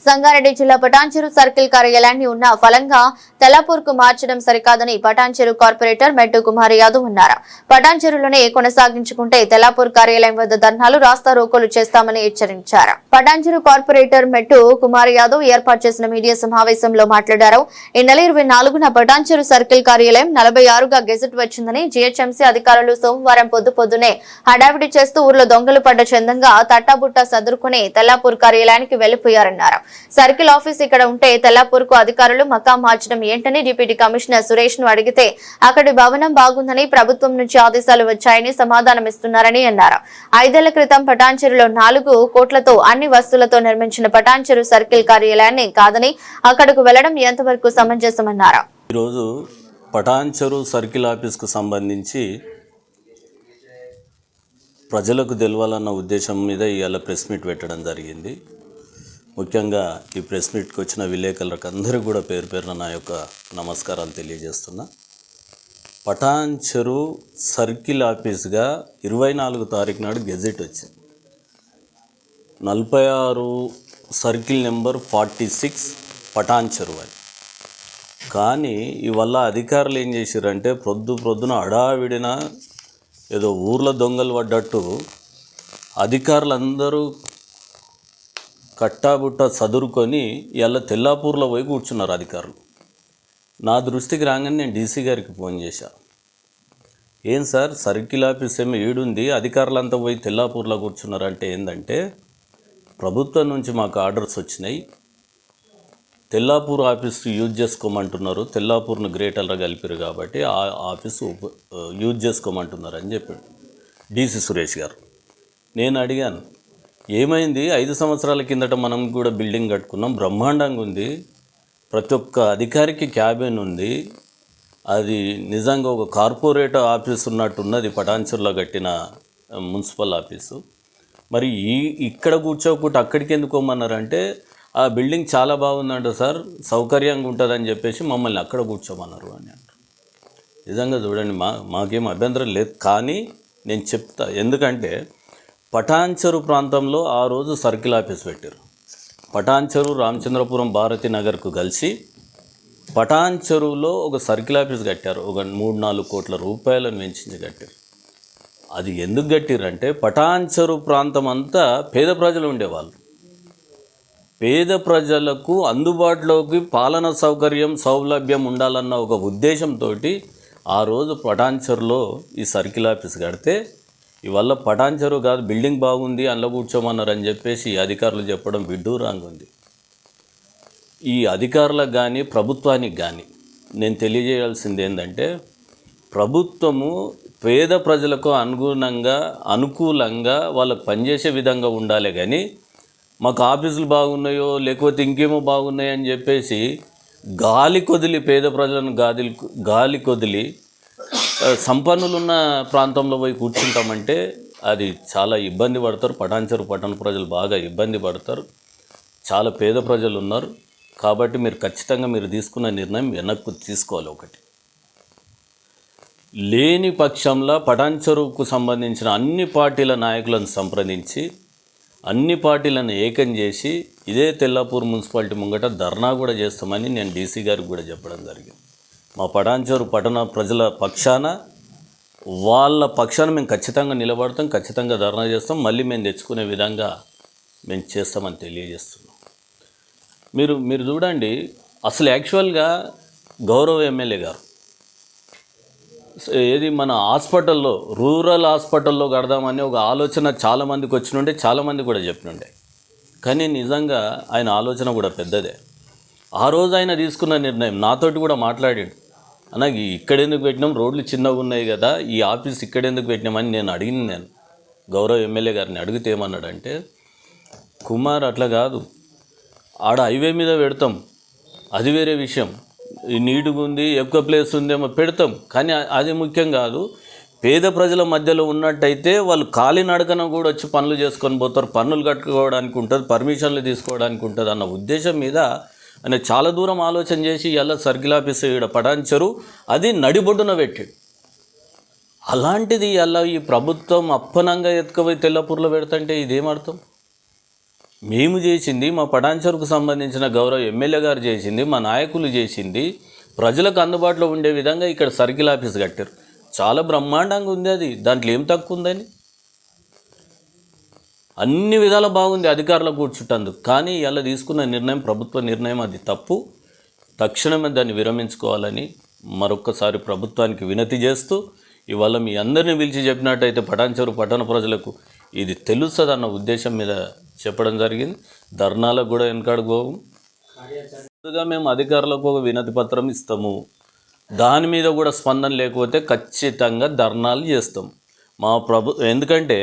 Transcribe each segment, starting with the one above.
సంగారెడ్డి జిల్లా పటాన్చెరు సర్కిల్ కార్యాలయాన్ని ఉన్న ఫలంగా తెల్లాపూర్కు మార్చడం సరికాదని పటాన్చెరు కార్పొరేటర్ మెట్టు కుమార్ యాదవ్ అన్నారు. పటాన్చెరులోనే కొనసాగించుకుంటే తెల్లాపూర్ కార్యాలయం వద్ద ధర్నాలు రాస్తా రోకోలు చేస్తామని హెచ్చరించారు. పటాన్చెరు కార్పొరేటర్ మెట్టు కుమార్ యాదవ్ ఏర్పాటు చేసిన మీడియా సమావేశంలో మాట్లాడారు. ఈ నెల 24న పటాన్చెరు సర్కిల్ కార్యాలయం 46గా గెజెట్ వచ్చిందని జీహెచ్ఎంసీ అధికారులు సోమవారం పొద్దునే హడావిడి చేస్తూ ఊర్లో దొంగలు పడ్డ చందంగా తట్టాబుట్ట సదురుకుని తెల్లాపూర్ కార్యాలయానికి వెళ్లిపోయారన్నారు. సర్కిల్ ఆఫీస్ ఇక్కడ ఉంటే తెల్లాపూర్ కు అధికారులు మకాం మార్చడం ఏంటని డిప్యూటీ కమిషనర్ సురేష్ ను అడిగితే అక్కడి భవనం బాగుందని ప్రభుత్వం నుంచి ఆదేశాలు వచ్చాయని సమాధానమిస్తున్నారని అన్నారు. 5 ఏళ్ల క్రితం పటాన్చెరులో 4 కోట్లతో అన్ని వస్తువులతో నిర్మించిన పటాన్చెరు సర్కిల్ కార్యాలయాన్ని కాదని అక్కడకు వెళ్లడం ఎంతవరకు సమంజసమన్నారు. ఈరోజు పటాన్చెరు సర్కిల్ ఆఫీస్కు సంబంధించి ప్రజలకు తెలవాలన్న ఉద్దేశం మీద ఇవాళ ప్రెస్ మీట్ పెట్టడం జరిగింది. ముఖ్యంగా ఈ ప్రెస్ మీట్కి వచ్చిన విలేకరులకు అందరికీ కూడా పేరు పేరున నా యొక్క నమస్కారాలు తెలియజేస్తున్నా. పటాన్చెరు సర్కిల్ ఆఫీస్గా 24 తారీఖు నాడు గెజెట్ వచ్చింది. 46 సర్కిల్ నెంబర్ 46 పటాన్చెరు అని. కానీ ఇవల్ల అధికారులు ఏం చేశారంటే ప్రొద్దున హడావిడిన ఏదో ఊర్లో దొంగలు పడ్డట్టు అధికారులందరూ కట్టాబుట్ట చదురుకొని ఇలా తెల్లాపూర్లో పోయి కూర్చున్నారు అధికారులు. నా దృష్టికి రాగానే నేను డీసీ గారికి ఫోన్ చేశాను. ఏం సార్ సర్కిల్ ఆఫీస్ ఏమో ఏడుంది, అధికారులంతా పోయి తెల్లాపూర్లో కూర్చున్నారు అంటే ఏంటంటే ప్రభుత్వం నుంచి మాకు ఆర్డర్స్ వచ్చినాయి, తెల్లాపూర్ ఆఫీస్ యూజ్ చేసుకోమంటున్నారు, తెల్లాపూర్ను గ్రేటర్గా కలిపారు కాబట్టి ఆ ఆఫీసు యూజ్ చేసుకోమంటున్నారు అని చెప్పాడు డీసీ సురేష్ గారు. నేను అడిగాను, ఏమైంది, 5 సంవత్సరాల కిందట మనం కూడా బిల్డింగ్ కట్టుకున్నాం, బ్రహ్మాండంగా ఉంది, ప్రతి ఒక్క అధికారికి క్యాబిన్ ఉంది, అది నిజంగా ఒక కార్పొరేట్ ఆఫీస్ ఉన్నట్టున్నది పటాన్చెరులో కట్టిన మున్సిపల్ ఆఫీసు, మరి ఇక్కడ కూర్చోకుండా అక్కడికి ఎందుకోమన్నారంటే ఆ బిల్డింగ్ చాలా బాగుందంట సార్, సౌకర్యంగా ఉంటుందని చెప్పేసి మమ్మల్ని అక్కడ కూర్చోమన్నారు అని అంటారు. నిజంగా చూడండి, మాకేం అభ్యంతరం లేదు, కానీ నేను చెప్తా, ఎందుకంటే పటాన్చెరు ప్రాంతంలో ఆ రోజు సర్కిల్ ఆఫీస్ పెట్టారు. పటాన్చెరు రామచంద్రపురం భారతీ నగర్కు కలిసి పటాన్చెరులో ఒక సర్కిల్ ఆఫీస్ కట్టారు. ఒక 3-4 కోట్ల రూపాయలను వెచ్చించి కట్టారు. అది ఎందుకు కట్టారంటే పటాన్చెరు ప్రాంతం అంతా పేద ప్రజలు ఉండేవాళ్ళు. పేద ప్రజలకు అందుబాటులోకి పాలన సౌలభ్యం ఉండాలన్న ఒక ఉద్దేశంతో ఆ రోజు పటాన్చెరులో ఈ సర్కిల్ ఆఫీస్ కడితే ఇవల్ల పటాన్చెరు కాదు బిల్డింగ్ బాగుంది అందులో కూర్చోమన్నారని చెప్పేసి అధికారులు చెప్పడం విడ్డూరంగా ఉంది. ఈ అధికారులకు కానీ ప్రభుత్వానికి కానీ నేను తెలియజేయాల్సింది ఏంటంటే ప్రభుత్వము పేద ప్రజలకు అనుకూలంగా వాళ్ళకు పనిచేసే విధంగా ఉండాలి, కానీ మాకు ఆఫీసులు బాగున్నాయో లేకపోతే ఇంకేమో బాగున్నాయని చెప్పేసి గాలి కొదిలి పేద ప్రజలను గాలి కొదిలి సంపన్నులున్న ప్రాంతంలో పోయి కూర్చుంటామంటే అది చాలా ఇబ్బంది పడతారు. పటాన్చెరు పట్టణ ప్రజలు బాగా ఇబ్బంది పడతారు, చాలా పేద ప్రజలు ఉన్నారు. కాబట్టి మీరు ఖచ్చితంగా మీరు తీసుకున్న నిర్ణయం వెనక్కు తీసుకోవాలి. ఒకటి లేని పక్షంలో పటాన్చెరుకు సంబంధించిన అన్ని పార్టీల నాయకులను సంప్రదించి అన్ని పార్టీలను ఏకం చేసి ఇదే తెల్లాపూర్ మున్సిపాలిటీ ముంగట ధర్నా కూడా చేస్తామని నేను డీసీ గారికి కూడా చెప్పడం జరిగింది. మా పటాన్చెరు పట్టణ ప్రజల పక్షాన వాళ్ళ పక్షాన మేము ఖచ్చితంగా నిలబడతాం, ఖచ్చితంగా ధర్నా చేస్తాం, మళ్ళీ మేము తెచ్చుకునే విధంగా మేము చేస్తామని తెలియజేస్తున్నాం. మీరు చూడండి, అసలు యాక్చువల్గా గౌరవ ఎమ్మెల్యే గారు ఏది మన హాస్పిటల్లో రూరల్ హాస్పిటల్లో కడదామని ఒక ఆలోచన చాలామందికి వచ్చినుండే, చాలామంది కూడా చెప్పినుండే, కానీ నిజంగా ఆయన ఆలోచన కూడా పెద్దదే. ఆ రోజు ఆయన తీసుకున్న నిర్ణయం నాతోటి కూడా మాట్లాడాడు. అలాగే ఇక్కడెందుకు పెట్టినాం, రోడ్లు చిన్నగా ఉన్నాయి కదా, ఈ ఆఫీస్ ఇక్కడెందుకు పెట్టినామని నేను గౌరవ ఎమ్మెల్యే గారిని అడిగితే ఏమన్నాడంటే, కుమార్ అట్లా కాదు, ఆడ హైవే మీద పెడతాం, అది వేరే విషయం, నీట్గా ఉంది ఎక్కువ ప్లేస్ ఉందేమో పెడతాం, కానీ అది ముఖ్యం కాదు, పేద ప్రజల మధ్యలో ఉన్నట్టయితే వాళ్ళు కాలినడకన కూడా వచ్చి పనులు చేసుకొని పోతారు, పన్నులు కట్టుకోవడానికి ఉంటుంది, పర్మిషన్లు తీసుకోవడానికి ఉంటుంది అన్న ఉద్దేశం మీద ఆయన చాలా దూరం ఆలోచన చేసి ఇలా సర్కిల్ ఆఫీస్ ఇక్కడ పటాన్చెరు అది నడిబొడ్డున పెట్టాడు. అలాంటిది ఇలా ఈ ప్రభుత్వం అప్పనంగా ఎత్తుకుపోయి తెల్లపూర్లో పెడతంటే ఇదేమర్థం? మేము చేసింది, మా పటాన్చెరుకు సంబంధించిన గౌరవ ఎమ్మెల్యే గారు చేసింది, మా నాయకులు చేసింది, ప్రజలకు అందుబాటులో ఉండే విధంగా ఇక్కడ సర్కిల్ ఆఫీస్ కట్టారు. చాలా బ్రహ్మాండంగా ఉంది అది. దాంట్లో ఏం తక్కువ ఉందని, అన్ని విధాలా బాగుంది అధికారులకు కూర్చుంటందుకు. కానీ ఇలా తీసుకున్న నిర్ణయం, ప్రభుత్వ నిర్ణయం, అది తప్పు. తక్షణమే దాన్ని విరమించుకోవాలని మరొక్కసారి ప్రభుత్వానికి వినతి చేస్తూ, ఇవాళ మీ అందరినీ పిలిచి చెప్పినట్టయితే పటాన్చెరు పట్టణ ప్రజలకు ఇది తెలుస్తుందన్న ఉద్దేశం మీద చెప్పడం జరిగింది. ధర్నాలకు కూడా వెనకాడుకోము. ముందుగా మేము అధికారులకు ఒక వినతి పత్రం ఇస్తాము. దాని మీద కూడా స్పందన లేకపోతే ఖచ్చితంగా ధర్నాలు చేస్తాం. ఎందుకంటే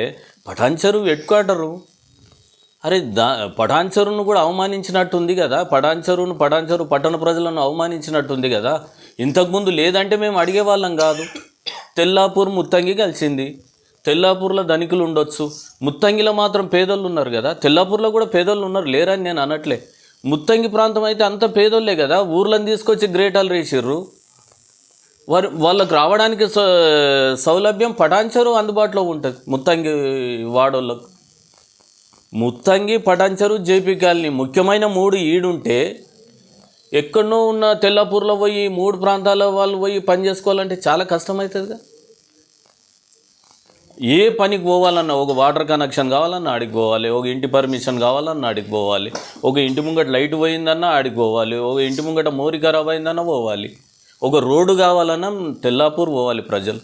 పటాన్చెరు హెడ్ క్వార్టరు. అరే పటాన్చెరును కూడా అవమానించినట్టుంది కదా, పటాన్చెరు పట్టణ ప్రజలను అవమానించినట్టుంది కదా. ఇంతకుముందు లేదంటే మేము అడిగేవాళ్ళం కాదు. తెల్లాపూర్ ముత్తంగి కలిసింది. తెల్లాపూర్లో ధనికులు ఉండొచ్చు, ముత్తంగిలో మాత్రం పేదోళ్ళు ఉన్నారు కదా. తెల్లాపూర్లో కూడా పేదోళ్ళు ఉన్నారు, లేరని నేను అనట్లే. ముత్తంగి ప్రాంతం అయితే అంత పేదోళ్ళే కదా. ఊర్లను తీసుకొచ్చి గ్రేటాలు రేసిర్రు. వాళ్ళకు రావడానికి సౌలభ్యం పటాన్చెరు అందుబాటులో ఉంటుంది. ముత్తంగి వాడోళ్ళకు ముత్తంగి, పటాన్చెరు, జేపీ కాలనీ ముఖ్యమైన 3 ఈడుంటే, ఎక్కడనో ఉన్న తెల్లాపూర్లో పోయి 3 ప్రాంతాల వాళ్ళు పోయి పని చేసుకోవాలంటే చాలా కష్టమవుతుందిగా. ఏ పనికి పోవాలన్నా, ఒక వాటర్ కనెక్షన్ కావాలన్నా ఆడికి పోవాలి, ఒక ఇంటి పర్మిషన్ కావాలన్నా ఆడికి పోవాలి, ఒక ఇంటి ముంగట లైట్ పోయిందన్నా ఆడికి పోవాలి, ఒక ఇంటి ముంగట మోరి ఖరాబ్ అయిందన్నా పోవాలి, ఒక రోడ్డు కావాలన్నా తెల్లాపూర్ పోవాలి ప్రజలు.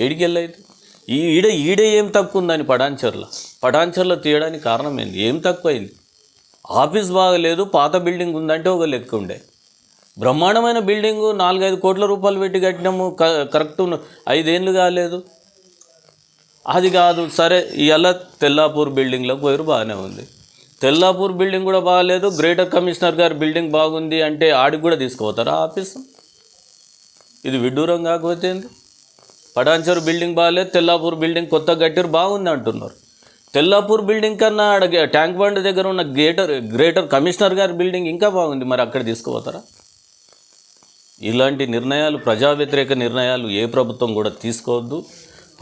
ఏడికి వెళ్ళైతే ఈడే ఏం తక్కువ ఉందని పటాన్చెరులో తీయడానికి కారణం ఏంది? ఏం తక్కువైంది? ఆఫీస్ బాగలేదు, పాత బిల్డింగ్ ఉందంటే ఒక లెక్క ఉండే. బ్రహ్మాండమైన బిల్డింగు 4-5 కోట్ల రూపాయలు పెట్టి కట్టినాము, కరెక్ట్ 5 ఏళ్ళు కాలేదు. అది కాదు, సరే ఇలా తెల్లాపూర్ బిల్డింగ్లో పోయారు, బాగానే ఉంది. తెల్లాపూర్ బిల్డింగ్ కూడా బాగాలేదు, గ్రేటర్ కమిషనర్ గారి బిల్డింగ్ బాగుంది అంటే ఆడికి కూడా తీసుకుపోతారా ఆఫీసు? ఇది విడ్డూరం కాకపోతే ఏంది? పటాన్చెరు బిల్డింగ్ బాగాలేదు, తెల్లాపూర్ బిల్డింగ్ కొత్త కట్టారు బాగుంది అంటున్నారు. తెల్లాపూర్ బిల్డింగ్ కన్నా ట్యాంక్ బండ్ దగ్గర ఉన్న గ్రేటర్ కమిషనర్ గారి బిల్డింగ్ ఇంకా బాగుంది, మరి అక్కడ తీసుకుపోతారా? ఇలాంటి నిర్ణయాలు, ప్రజా వ్యతిరేక నిర్ణయాలు ఏ ప్రభుత్వం కూడా తీసుకోవద్దు.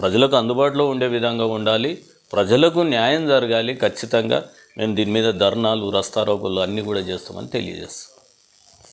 ప్రజలకు అందుబాటులో ఉండే విధంగా ఉండాలి, ప్రజలకు న్యాయం జరగాలి. ఖచ్చితంగా మేము దీని మీద ధర్నాలు, రస్తారోకోలు అన్నీ కూడా చేస్తామని తెలియజేస్తాం.